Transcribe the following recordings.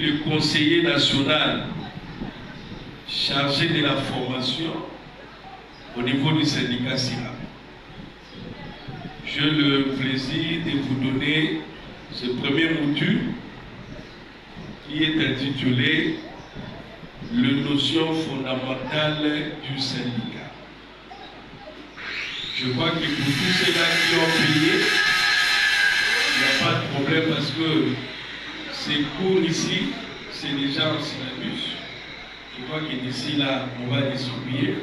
le conseiller national chargé de la formation au niveau du syndicat SIRAP. J'ai le plaisir de vous donner ce premier module qui est intitulé « Les notions fondamentales du syndicat ». Je crois que pour tous ceux-là qui ont payé, il n'y a pas de problème parce que ces cours ici, c'est déjà en syllabus. Je crois que d'ici là, on va distribuer.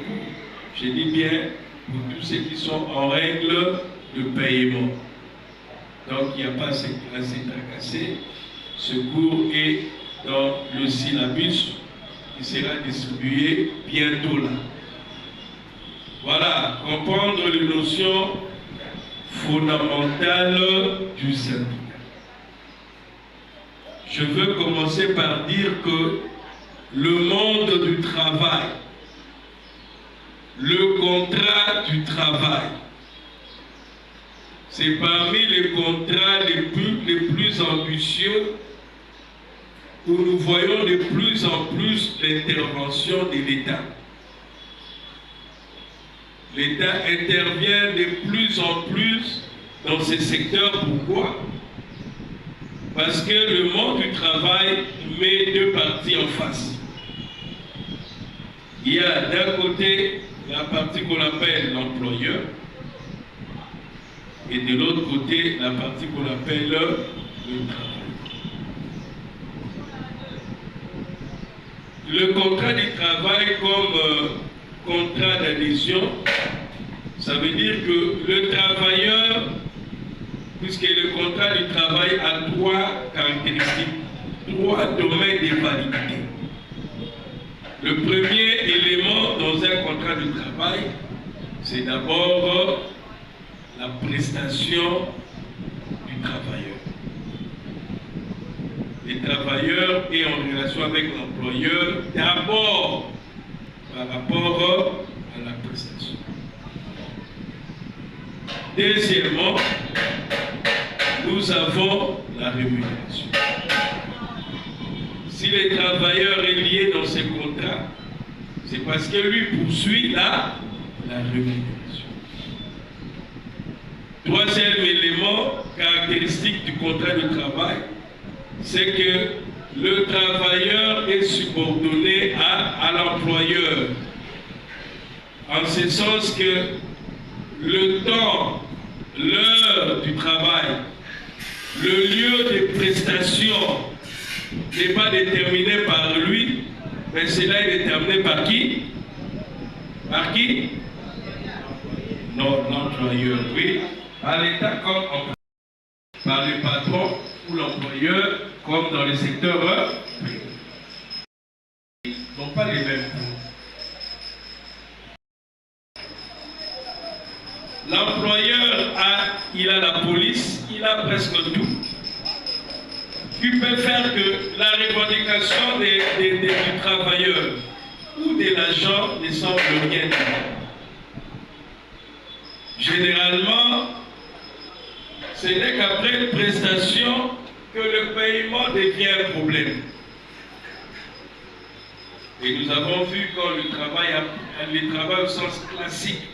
Je dis bien pour tous ceux qui sont en règle de paiement. Donc il n'y a pas à se tracasser. Ce cours est dans le syllabus qui sera distribué bientôt là. Voilà, comprendre les notions fondamentales du syndicat. Je veux commencer par dire que le monde du travail, le contrat du travail, c'est parmi les contrats les plus ambitieux où nous voyons de plus en plus l'intervention de l'État. L'État intervient de plus en plus dans ces secteurs. Pourquoi? Parce que le monde du travail met deux parties en face. Il y a d'un côté la partie qu'on appelle l'employeur et de l'autre côté la partie qu'on appelle le travail. Le contrat du travail comme contrat d'adhésion, ça veut dire que le travailleur, puisque le contrat du travail a trois caractéristiques, trois domaines de validité. Le premier élément dans un contrat du travail, c'est d'abord la prestation du travailleur. Le travailleur est en relation avec l'employeur d'abord par rapport à la prestation. Deuxièmement, nous avons la rémunération. Si le travailleur est lié dans ce contrat, c'est parce que lui poursuit la rémunération. Troisième élément caractéristique du contrat de travail, c'est que le travailleur est subordonné à l'employeur. En ce sens que le temps, l'heure du travail, le lieu de prestation n'est pas déterminé par lui, mais cela est déterminé par qui? Par qui? Non, l'employeur, oui. Par l'État comme employeur. Par le patron ou l'employeur comme dans les secteurs privés. Ils n'ont pas les mêmes coûts. L'employeur il a la police, il a presque tout. Qui peut faire que la revendication du travailleur ou de l'agent ne semble rien. Généralement, ce n'est qu'après une prestation que le paiement devient un problème. Et nous avons vu quand le travail au sens classique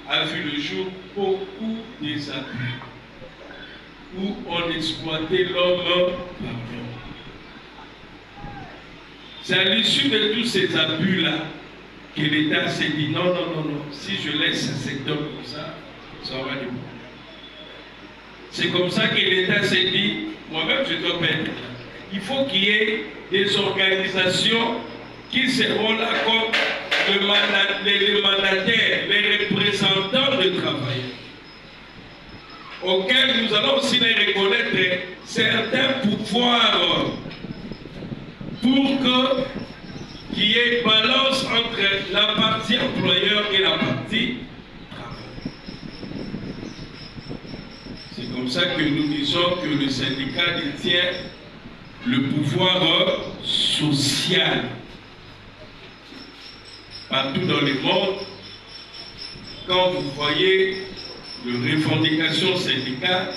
a vu le jour, beaucoup des abus où on exploitait l'homme par l'homme. C'est à l'issue de tous ces abus-là que l'État s'est dit non, si je laisse ce secteur comme ça, ça aura des problèmes. C'est comme ça que l'État s'est dit, moi-même je dois payer. Il faut qu'il y ait des organisations qui seront là comme les mandataires, les représentants des travailleurs, auxquels nous allons aussi les reconnaître certains pouvoirs pour qu'il y ait balance entre la partie employeur et la partie travailleur. C'est comme ça que nous disons que le syndicat détient le pouvoir social. Partout dans le monde, quand vous voyez les revendications syndicales,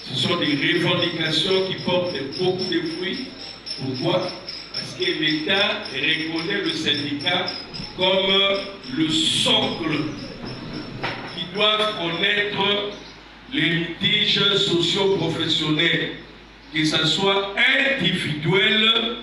ce sont des revendications qui portent beaucoup de fruits Pourquoi? Parce que l'État reconnaît le syndicat comme le socle qui doit connaître les litiges socio-professionnels, que ce soit individuel